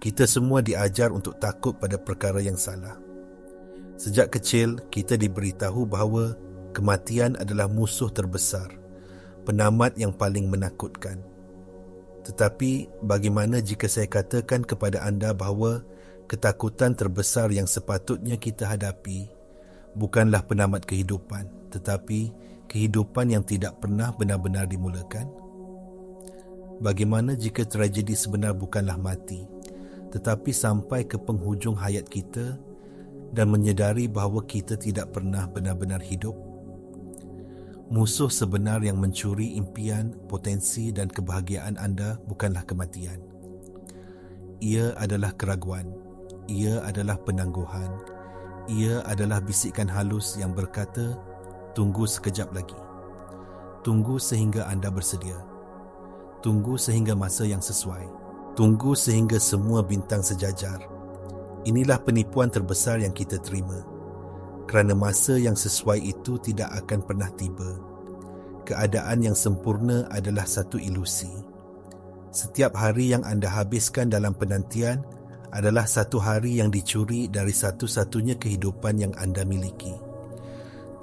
Kita semua diajar untuk takut pada perkara yang salah. Sejak kecil, kita diberitahu bahawa kematian adalah musuh terbesar, penamat yang paling menakutkan. Tetapi, bagaimana jika saya katakan kepada anda bahawa ketakutan terbesar yang sepatutnya kita hadapi bukanlah penamat kehidupan, tetapi kehidupan yang tidak pernah benar-benar dimulakan? Bagaimana jika tragedi sebenar bukanlah mati, tetapi sampai ke penghujung hayat kita dan menyedari bahawa kita tidak pernah benar-benar hidup? Musuh sebenar yang mencuri impian, potensi dan kebahagiaan anda bukanlah kematian. Ia adalah keraguan. Ia adalah penangguhan. Ia adalah bisikan halus yang berkata, tunggu sekejap lagi. Tunggu sehingga anda bersedia. Tunggu sehingga masa yang sesuai. Tunggu sehingga semua bintang sejajar. Inilah penipuan terbesar yang kita terima. Kerana masa yang sesuai itu tidak akan pernah tiba. Keadaan yang sempurna adalah satu ilusi. Setiap hari yang anda habiskan dalam penantian adalah satu hari yang dicuri dari satu-satunya kehidupan yang anda miliki.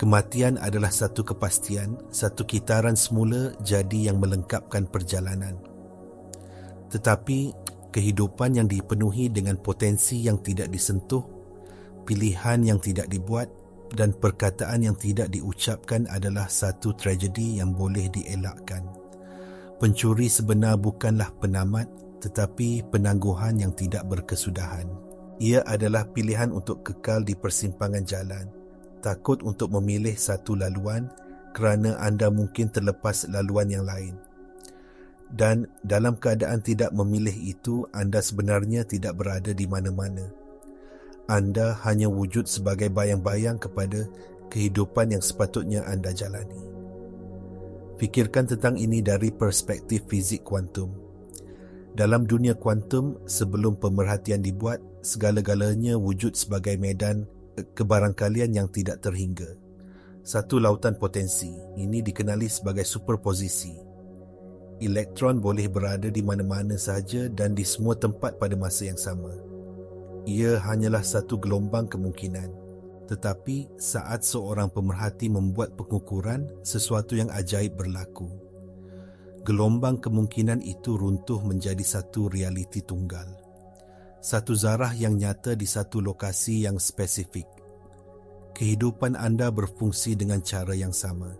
Kematian adalah satu kepastian, satu kitaran semula jadi yang melengkapkan perjalanan. Tetapi kehidupan yang dipenuhi dengan potensi yang tidak disentuh, pilihan yang tidak dibuat dan perkataan yang tidak diucapkan adalah satu tragedi yang boleh dielakkan. Pencuri sebenar bukanlah penamat, tetapi penangguhan yang tidak berkesudahan. Ia adalah pilihan untuk kekal di persimpangan jalan, takut untuk memilih satu laluan kerana anda mungkin terlepas laluan yang lain. Dan dalam keadaan tidak memilih itu, anda sebenarnya tidak berada di mana-mana. Anda hanya wujud sebagai bayang-bayang kepada kehidupan yang sepatutnya anda jalani. Fikirkan tentang ini dari perspektif fizik kuantum. Dalam dunia kuantum, sebelum pemerhatian dibuat, segala-galanya wujud sebagai medan kebarangkalian yang tidak terhingga. Satu lautan potensi, ini dikenali sebagai superposisi. Elektron boleh berada di mana-mana sahaja dan di semua tempat pada masa yang sama. Ia hanyalah satu gelombang kemungkinan. Tetapi saat seorang pemerhati membuat pengukuran, sesuatu yang ajaib berlaku. Gelombang kemungkinan itu runtuh menjadi satu realiti tunggal. Satu zarah yang nyata di satu lokasi yang spesifik. Kehidupan anda berfungsi dengan cara yang sama.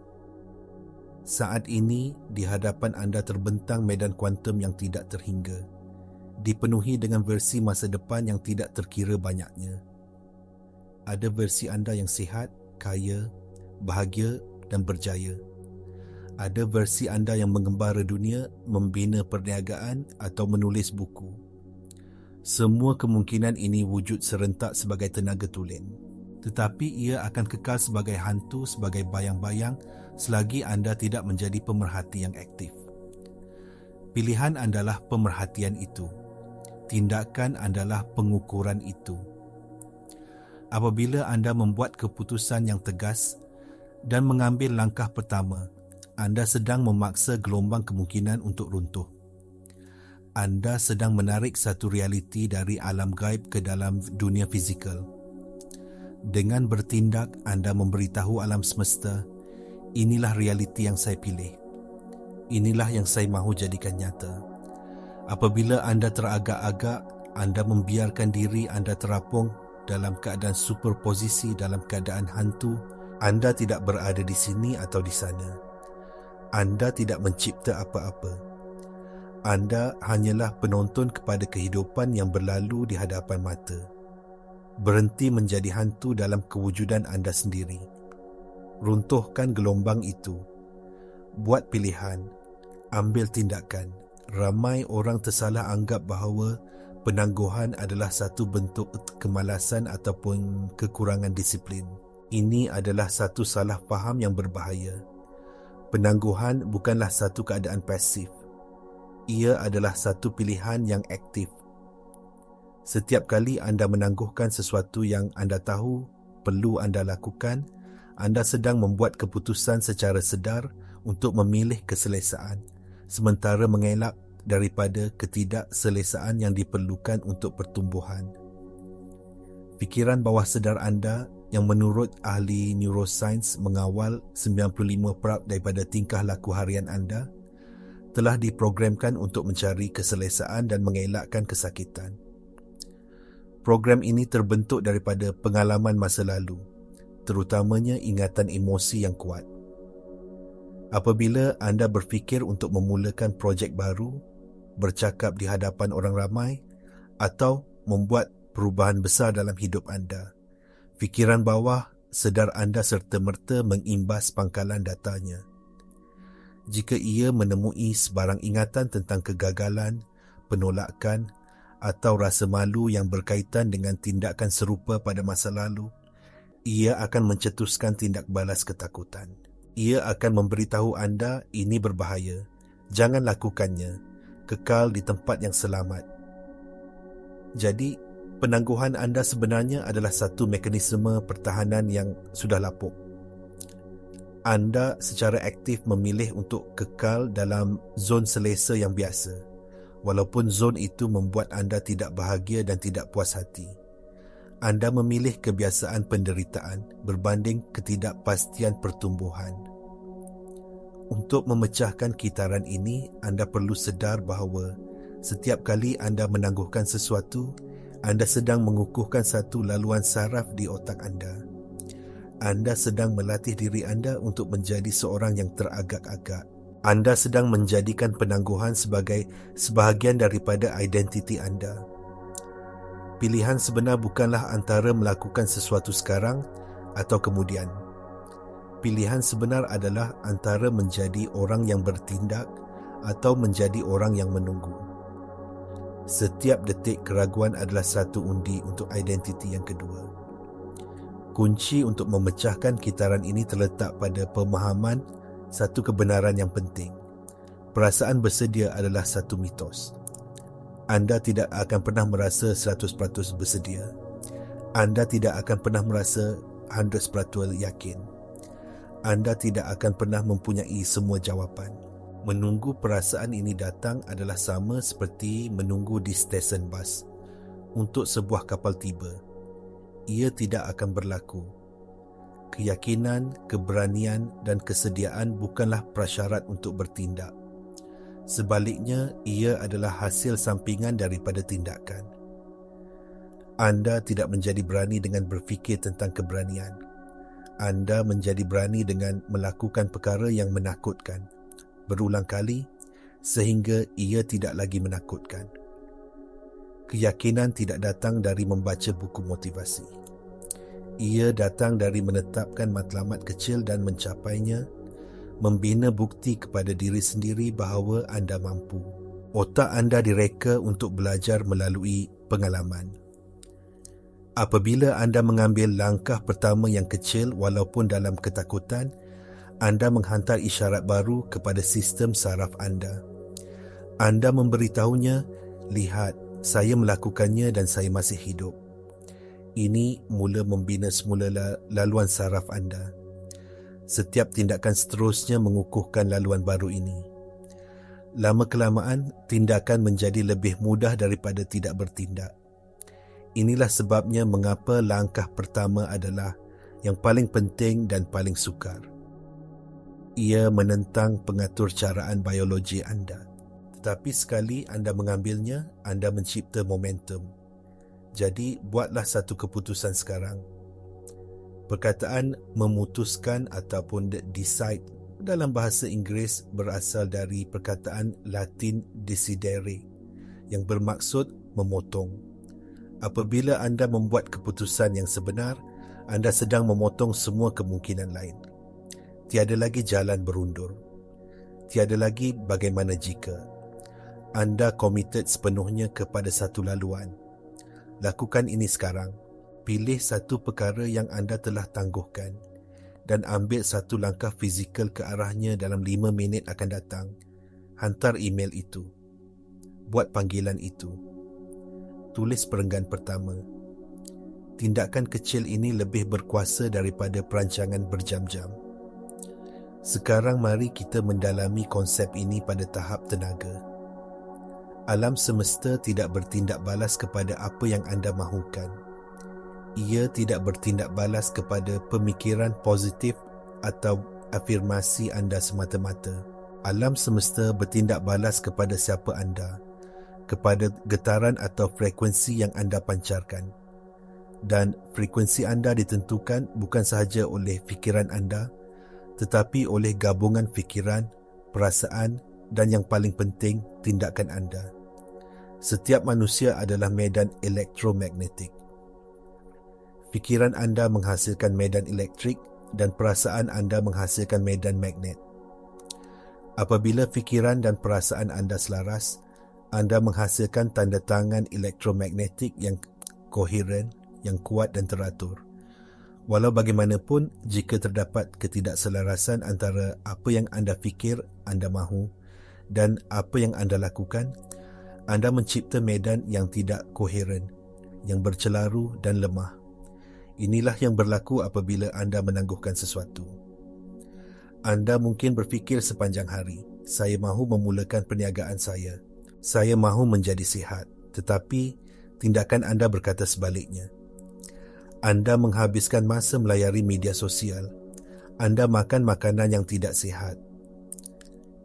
Saat ini, di hadapan anda terbentang medan kuantum yang tidak terhingga, dipenuhi dengan versi masa depan yang tidak terkira banyaknya. Ada versi anda yang sihat, kaya, bahagia dan berjaya. Ada versi anda yang mengembara dunia, membina perniagaan atau menulis buku. Semua kemungkinan ini wujud serentak sebagai tenaga tulen. Tetapi ia akan kekal sebagai hantu, sebagai bayang-bayang selagi anda tidak menjadi pemerhati yang aktif. Pilihan adalah pemerhatian itu. Tindakan adalah pengukuran itu. Apabila anda membuat keputusan yang tegas dan mengambil langkah pertama, anda sedang memaksa gelombang kemungkinan untuk runtuh. Anda sedang menarik satu realiti dari alam gaib ke dalam dunia fizikal. Dengan bertindak, anda memberitahu alam semesta, inilah realiti yang saya pilih. Inilah yang saya mahu jadikan nyata. Apabila anda teragak-agak, anda membiarkan diri anda terapung dalam keadaan superposisi, dalam keadaan hantu. Anda tidak berada di sini atau di sana. Anda tidak mencipta apa-apa. Anda hanyalah penonton kepada kehidupan yang berlalu di hadapan mata. Berhenti menjadi hantu dalam kewujudan anda sendiri. Runtuhkan gelombang itu. Buat pilihan. Ambil tindakan. Ramai orang tersalah anggap bahawa penangguhan adalah satu bentuk kemalasan ataupun kekurangan disiplin. Ini adalah satu salah faham yang berbahaya. Penangguhan bukanlah satu keadaan pasif. Ia adalah satu pilihan yang aktif. Setiap kali anda menangguhkan sesuatu yang anda tahu perlu anda lakukan, anda sedang membuat keputusan secara sedar untuk memilih keselesaan, sementara mengelak daripada ketidakselesaan yang diperlukan untuk pertumbuhan. Fikiran bawah sedar anda yang menurut ahli neuroscience mengawal 95% daripada tingkah laku harian anda telah diprogramkan untuk mencari keselesaan dan mengelakkan kesakitan. Program ini terbentuk daripada pengalaman masa lalu, terutamanya ingatan emosi yang kuat. Apabila anda berfikir untuk memulakan projek baru, bercakap di hadapan orang ramai atau membuat perubahan besar dalam hidup anda, fikiran bawah sedar anda serta-merta mengimbas pangkalan datanya. Jika ia menemui sebarang ingatan tentang kegagalan, penolakan atau rasa malu yang berkaitan dengan tindakan serupa pada masa lalu, ia akan mencetuskan tindak balas ketakutan. Ia akan memberitahu anda ini berbahaya, jangan lakukannya, kekal di tempat yang selamat. Jadi, penangguhan anda sebenarnya adalah satu mekanisme pertahanan yang sudah lapuk. Anda secara aktif memilih untuk kekal dalam zon selesa yang biasa, walaupun zon itu membuat anda tidak bahagia dan tidak puas hati. Anda memilih kebiasaan penderitaan berbanding ketidakpastian pertumbuhan. Untuk memecahkan kitaran ini, anda perlu sedar bahawa setiap kali anda menangguhkan sesuatu, anda sedang mengukuhkan satu laluan saraf di otak anda. Anda sedang melatih diri anda untuk menjadi seorang yang teragak-agak. Anda sedang menjadikan penangguhan sebagai sebahagian daripada identiti anda. Pilihan sebenar bukanlah antara melakukan sesuatu sekarang atau kemudian. Pilihan sebenar adalah antara menjadi orang yang bertindak atau menjadi orang yang menunggu. Setiap detik keraguan adalah satu undi untuk identiti yang kedua. Kunci untuk memecahkan kitaran ini terletak pada pemahaman satu kebenaran yang penting. Perasaan bersedia adalah satu mitos. Anda tidak akan pernah merasa 100% bersedia. Anda tidak akan pernah merasa 100% yakin. Anda tidak akan pernah mempunyai semua jawapan. Menunggu perasaan ini datang adalah sama seperti menunggu di stesen bas untuk sebuah kapal tiba. Ia tidak akan berlaku. Keyakinan, keberanian dan kesediaan bukanlah prasyarat untuk bertindak. Sebaliknya, ia adalah hasil sampingan daripada tindakan. Anda tidak menjadi berani dengan berfikir tentang keberanian. Anda menjadi berani dengan melakukan perkara yang menakutkan berulang kali sehingga ia tidak lagi menakutkan. Keyakinan tidak datang dari membaca buku motivasi. Ia datang dari menetapkan matlamat kecil dan mencapainya, membina bukti kepada diri sendiri bahawa anda mampu. Otak anda direka untuk belajar melalui pengalaman. Apabila anda mengambil langkah pertama yang kecil walaupun dalam ketakutan, anda menghantar isyarat baru kepada sistem saraf anda. Anda memberitahunya, lihat, saya melakukannya dan saya masih hidup. Ini mula membina semula laluan saraf anda. Setiap tindakan seterusnya mengukuhkan laluan baru ini. Lama-kelamaan, tindakan menjadi lebih mudah daripada tidak bertindak. Inilah sebabnya mengapa langkah pertama adalah yang paling penting dan paling sukar. Ia menentang pengaturcaraan biologi anda. Tetapi sekali anda mengambilnya, anda mencipta momentum. Jadi, buatlah satu keputusan sekarang. Perkataan memutuskan ataupun decide dalam bahasa Inggeris berasal dari perkataan Latin decidere yang bermaksud memotong. Apabila anda membuat keputusan yang sebenar, anda sedang memotong semua kemungkinan lain. Tiada lagi jalan berundur. Tiada lagi bagaimana jika. Anda komited sepenuhnya kepada satu laluan. Lakukan ini sekarang. Pilih satu perkara yang anda telah tangguhkan dan ambil satu langkah fizikal ke arahnya dalam 5 minit akan datang. Hantar email itu. Buat panggilan itu. Tulis perenggan pertama. Tindakan kecil ini lebih berkuasa daripada perancangan berjam-jam. Sekarang mari kita mendalami konsep ini pada tahap tenaga. Alam semesta tidak bertindak balas kepada apa yang anda mahukan. Ia tidak bertindak balas kepada pemikiran positif atau afirmasi anda semata-mata. Alam semesta bertindak balas kepada siapa anda, kepada getaran atau frekuensi yang anda pancarkan. Dan frekuensi anda ditentukan bukan sahaja oleh fikiran anda, tetapi oleh gabungan fikiran, perasaan dan yang paling penting, tindakan anda. Setiap manusia adalah medan elektromagnetik. Fikiran anda menghasilkan medan elektrik dan perasaan anda menghasilkan medan magnet. Apabila fikiran dan perasaan anda selaras, anda menghasilkan tanda tangan elektromagnetik yang koheren, yang kuat dan teratur. Walau bagaimanapun, jika terdapat ketidakselarasan antara apa yang anda fikir, anda mahu dan apa yang anda lakukan, anda mencipta medan yang tidak koheren, yang bercelaru dan lemah. Inilah yang berlaku apabila anda menangguhkan sesuatu. Anda mungkin berfikir sepanjang hari, saya mahu memulakan perniagaan saya. Saya mahu menjadi sihat. Tetapi, tindakan anda berkata sebaliknya. Anda menghabiskan masa melayari media sosial. Anda makan makanan yang tidak sihat.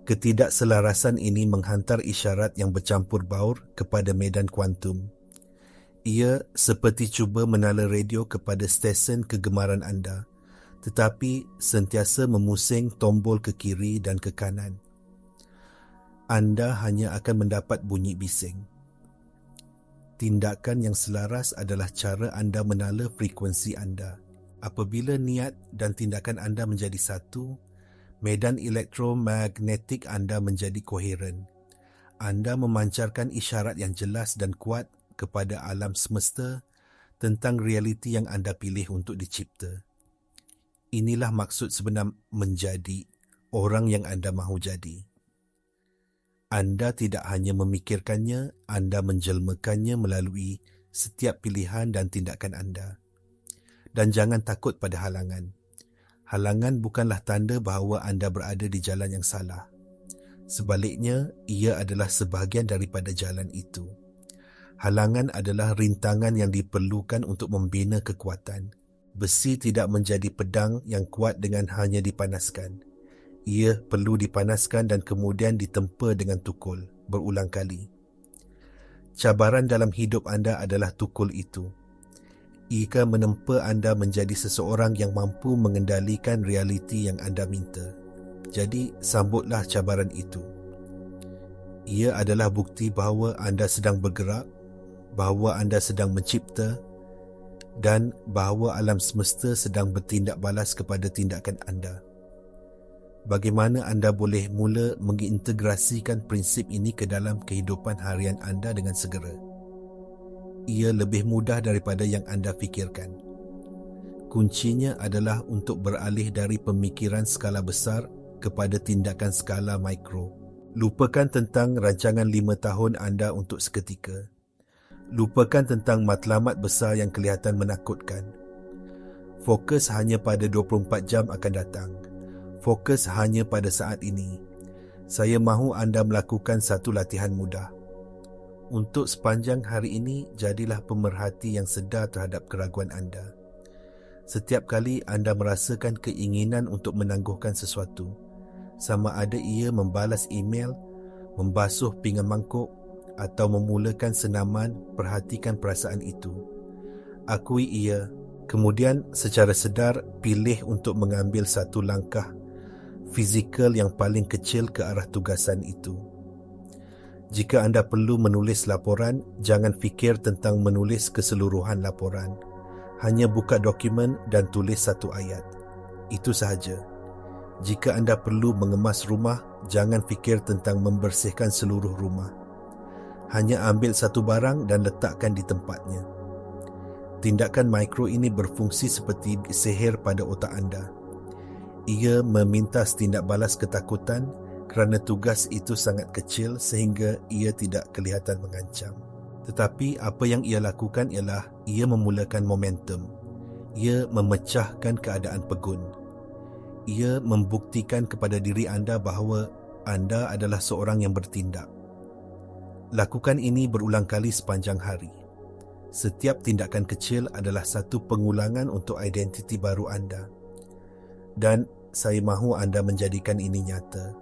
Ketidakselarasan ini menghantar isyarat yang bercampur baur kepada medan kuantum. Ia seperti cuba menala radio kepada stesen kegemaran anda, tetapi sentiasa memusing tombol ke kiri dan ke kanan. Anda hanya akan mendapat bunyi bising. Tindakan yang selaras adalah cara anda menala frekuensi anda. Apabila niat dan tindakan anda menjadi satu, medan elektromagnetik anda menjadi koheren. Anda memancarkan isyarat yang jelas dan kuat kepada alam semesta tentang realiti yang anda pilih untuk dicipta. Inilah maksud sebenar menjadi orang yang anda mahu jadi. Anda tidak hanya memikirkannya, anda menjelmakannya melalui setiap pilihan dan tindakan anda. Dan jangan takut pada halangan. Halangan bukanlah tanda bahawa anda berada di jalan yang salah. Sebaliknya, ia adalah sebahagian daripada jalan itu. Halangan adalah rintangan yang diperlukan untuk membina kekuatan. Besi tidak menjadi pedang yang kuat dengan hanya dipanaskan. Ia perlu dipanaskan dan kemudian ditempa dengan tukul berulang kali. Cabaran dalam hidup anda adalah tukul itu. Ia menempa anda menjadi seseorang yang mampu mengendalikan realiti yang anda minta. Jadi, sambutlah cabaran itu. Ia adalah bukti bahawa anda sedang bergerak, bahawa anda sedang mencipta dan bahawa alam semesta sedang bertindak balas kepada tindakan anda. Bagaimana anda boleh mula mengintegrasikan prinsip ini ke dalam kehidupan harian anda dengan segera? Ia lebih mudah daripada yang anda fikirkan. Kuncinya adalah untuk beralih dari pemikiran skala besar kepada tindakan skala mikro. Lupakan tentang rancangan 5 tahun anda untuk seketika. Lupakan tentang matlamat besar yang kelihatan menakutkan. Fokus hanya pada 24 jam akan datang. Fokus hanya pada saat ini. Saya mahu anda melakukan satu latihan mudah. Untuk sepanjang hari ini, jadilah pemerhati yang sedar terhadap keraguan anda. Setiap kali anda merasakan keinginan untuk menangguhkan sesuatu, sama ada ia membalas email, membasuh pinggan mangkuk atau memulakan senaman, perhatikan perasaan itu. Akui ia, kemudian secara sedar pilih untuk mengambil satu langkah fizikal yang paling kecil ke arah tugasan itu. Jika anda perlu menulis laporan, jangan fikir tentang menulis keseluruhan laporan. Hanya buka dokumen dan tulis satu ayat. Itu sahaja. Jika anda perlu mengemas rumah, jangan fikir tentang membersihkan seluruh rumah. Hanya ambil satu barang dan letakkan di tempatnya. Tindakan mikro ini berfungsi seperti sihir pada otak anda. Ia memintas tindak balas ketakutan kerana tugas itu sangat kecil sehingga ia tidak kelihatan mengancam. Tetapi apa yang ia lakukan ialah ia memulakan momentum. Ia memecahkan keadaan pegun. Ia membuktikan kepada diri anda bahawa anda adalah seorang yang bertindak. Lakukan ini berulang kali sepanjang hari. Setiap tindakan kecil adalah satu pengulangan untuk identiti baru anda. Dan saya mahu anda menjadikan ini nyata.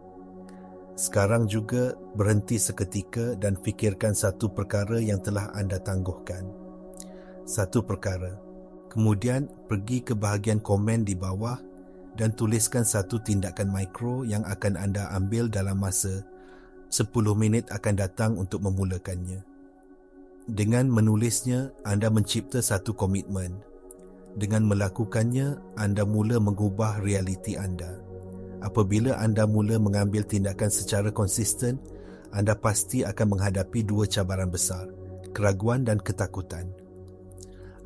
Sekarang juga berhenti seketika dan fikirkan satu perkara yang telah anda tangguhkan. Satu perkara. Kemudian pergi ke bahagian komen di bawah dan tuliskan satu tindakan mikro yang akan anda ambil dalam masa 10 minit akan datang untuk memulakannya. Dengan menulisnya, anda mencipta satu komitmen. Dengan melakukannya, anda mula mengubah realiti anda. Apabila anda mula mengambil tindakan secara konsisten, anda pasti akan menghadapi dua cabaran besar, keraguan dan ketakutan.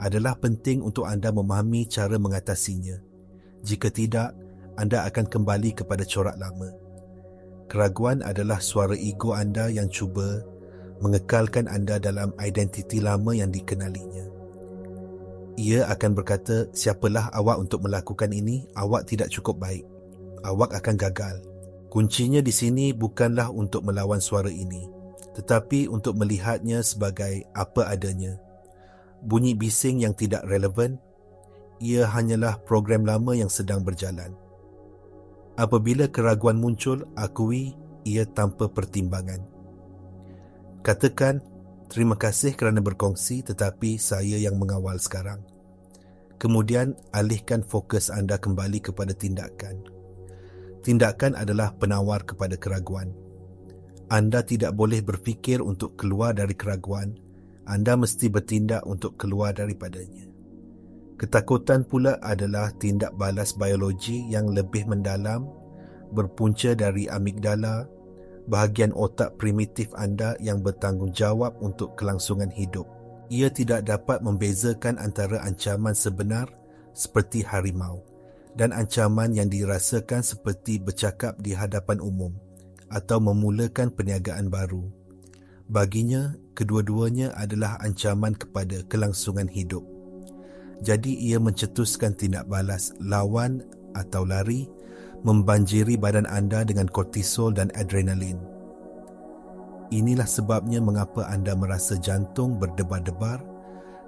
Adalah penting untuk anda memahami cara mengatasinya. Jika tidak, anda akan kembali kepada corak lama. Keraguan adalah suara ego anda yang cuba mengekalkan anda dalam identiti lama yang dikenalinya. Ia akan berkata, siapalah awak untuk melakukan ini, awak tidak cukup baik. Awak akan gagal. Kuncinya di sini bukanlah untuk melawan suara ini, tetapi untuk melihatnya sebagai apa adanya. Bunyi bising yang tidak relevan, ia hanyalah program lama yang sedang berjalan. Apabila keraguan muncul, akui ia tanpa pertimbangan. Katakan, terima kasih kerana berkongsi tetapi saya yang mengawal sekarang. Kemudian, alihkan fokus anda kembali kepada tindakan. Tindakan adalah penawar kepada keraguan. Anda tidak boleh berfikir untuk keluar dari keraguan. Anda mesti bertindak untuk keluar daripadanya. Ketakutan pula adalah tindak balas biologi yang lebih mendalam, berpunca dari amigdala, bahagian otak primitif anda yang bertanggungjawab untuk kelangsungan hidup. Ia tidak dapat membezakan antara ancaman sebenar seperti harimau dan ancaman yang dirasakan seperti bercakap di hadapan umum atau memulakan perniagaan baru. Baginya, kedua-duanya adalah ancaman kepada kelangsungan hidup. Jadi ia mencetuskan tindak balas, lawan atau lari, membanjiri badan anda dengan kortisol dan adrenalin. Inilah sebabnya mengapa anda merasa jantung berdebar-debar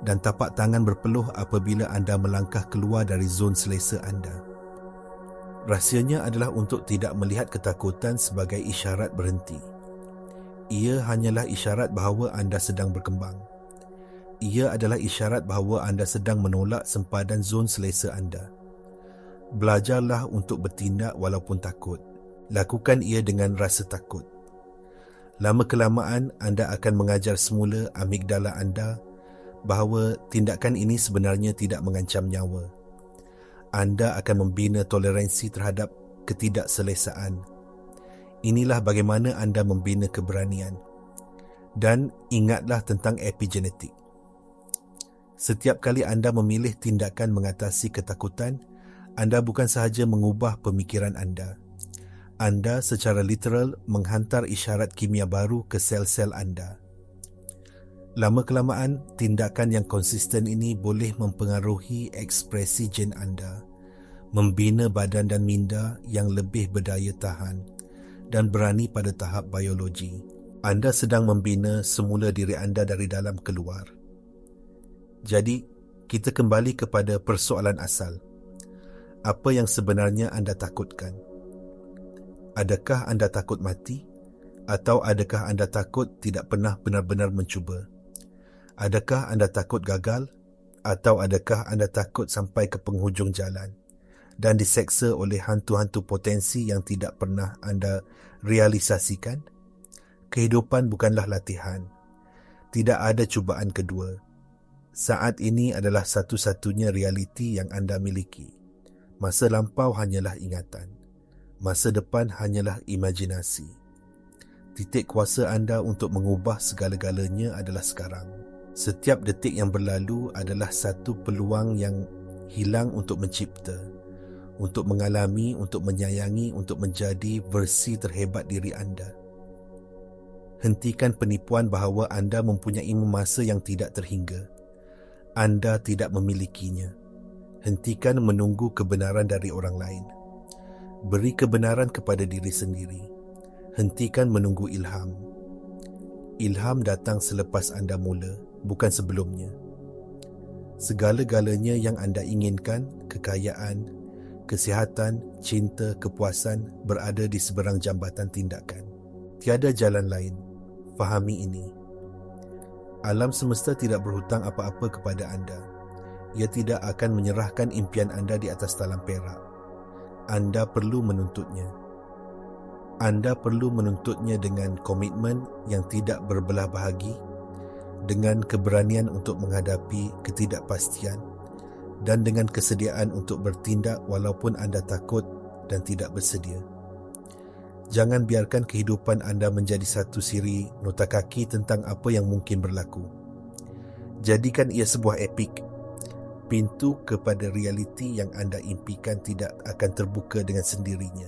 dan tapak tangan berpeluh apabila anda melangkah keluar dari zon selesa anda. Rahsianya adalah untuk tidak melihat ketakutan sebagai isyarat berhenti. Ia hanyalah isyarat bahawa anda sedang berkembang. Ia adalah isyarat bahawa anda sedang menolak sempadan zon selesa anda. Belajarlah untuk bertindak walaupun takut. Lakukan ia dengan rasa takut. Lama-kelamaan anda akan mengajar semula amigdala anda bahawa tindakan ini sebenarnya tidak mengancam nyawa. Anda akan membina toleransi terhadap ketidakselesaan. Inilah bagaimana anda membina keberanian. Dan ingatlah tentang epigenetik. Setiap kali anda memilih tindakan mengatasi ketakutan, anda bukan sahaja mengubah pemikiran anda. Anda secara literal menghantar isyarat kimia baru ke sel-sel anda. Lama-kelamaan, tindakan yang konsisten ini boleh mempengaruhi ekspresi gen anda, membina badan dan minda yang lebih berdaya tahan dan berani pada tahap biologi. Anda sedang membina semula diri anda dari dalam keluar. Jadi, kita kembali kepada persoalan asal. Apa yang sebenarnya anda takutkan? Adakah anda takut mati? Atau adakah anda takut tidak pernah benar-benar mencuba? Adakah anda takut gagal? Atau adakah anda takut sampai ke penghujung jalan dan diseksa oleh hantu-hantu potensi yang tidak pernah anda realisasikan? Kehidupan bukanlah latihan. Tidak ada cubaan kedua. Saat ini adalah satu-satunya realiti yang anda miliki. Masa lampau hanyalah ingatan. Masa depan hanyalah imajinasi. Titik kuasa anda untuk mengubah segala-galanya adalah sekarang. Setiap detik yang berlalu adalah satu peluang yang hilang untuk mencipta, untuk mengalami, untuk menyayangi, untuk menjadi versi terhebat diri anda. Hentikan penipuan bahawa anda mempunyai masa yang tidak terhingga. Anda tidak memilikinya. Hentikan menunggu kebenaran dari orang lain. Beri kebenaran kepada diri sendiri. Hentikan menunggu ilham. Ilham datang selepas anda mula, bukan sebelumnya. Segala-galanya yang anda inginkan, kekayaan, kesihatan, cinta, kepuasan berada di seberang jambatan tindakan. Tiada jalan lain. Fahami ini. Alam semesta tidak berhutang apa-apa kepada anda. Ia tidak akan menyerahkan impian anda di atas talam perak. Anda perlu menuntutnya. Anda perlu menuntutnya dengan komitmen yang tidak berbelah bahagi, dengan keberanian untuk menghadapi ketidakpastian, dan dengan kesediaan untuk bertindak walaupun anda takut dan tidak bersedia. Jangan biarkan kehidupan anda menjadi satu siri nota kaki tentang apa yang mungkin berlaku. Jadikan ia sebuah epik. Pintu kepada realiti yang anda impikan tidak akan terbuka dengan sendirinya.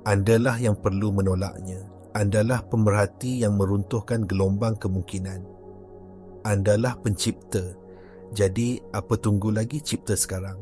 Andalah yang perlu menolaknya. Andalah pemerhati yang meruntuhkan gelombang kemungkinan. Andalah pencipta. Jadi, apa tunggu lagi cipta sekarang?